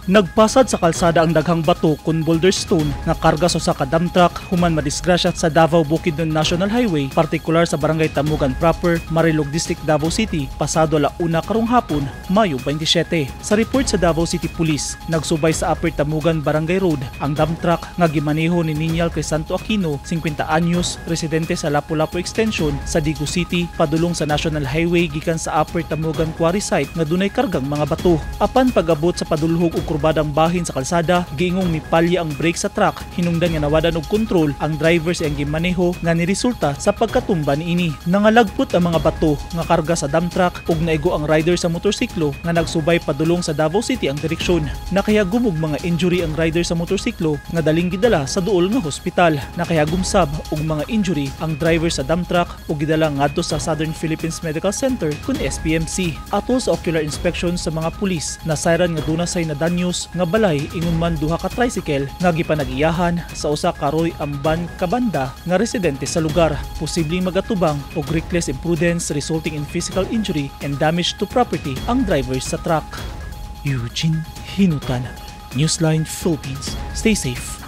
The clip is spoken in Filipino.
Nagpasad sa kalsada ang daghang bato kun boulder stone nga karga sa usa ka dump truck human madisgrasya sa Davao Bukidnon National Highway, partikular sa Barangay Tamugan proper, Marilog District, Davao City, pasado alauna karong hapon, Mayo 27. Sa report sa Davao City Police, nagsubay sa Upper Tamugan Barangay Road ang dump truck nga gimaneho ni Ninial Crisanto Aquino, 50 anyos, residente sa Lapu-Lapu Extension sa Digo City, padulong sa National Highway gikan sa Upper Tamugan Quarry Site nga dunay kargang mga bato. Apan pag-abot sa padulhog og kurbadang bahin sa kalsada, giingong mipalya ang brake sa truck, hinungdan nga nawadan og kontrol ang driver sa iyang gimaneho nga niresulta sa pagkatumba niini. Nangalagpot ang mga bato nga karga sa dump truck ug naigo ang rider sa motorsiklo nga nagsubay padulong sa Davao City ang direksyon. Nakahiyagom og mga injury ang rider sa motorsiklo nga daling gidala sa duol nga hospital. Nakahiyagom sab og mga injury ang driver sa dump truck ug gidala ngadto sa Southern Philippines Medical Center kun SPMC. Ato sa ocular inspection sa mga pulis, nasayran nga dunasay na danyos nga balay ingon man duha ka tricycle nga gipanag-iyahan sa usa ka Roy Amban kabanda nga residente sa lugar. Posibleng magatubang og reckless imprudence resulting in physical injury and damage to property ang driver sa truck. Eugene Hinutan, Newsline Philippines. Stay safe.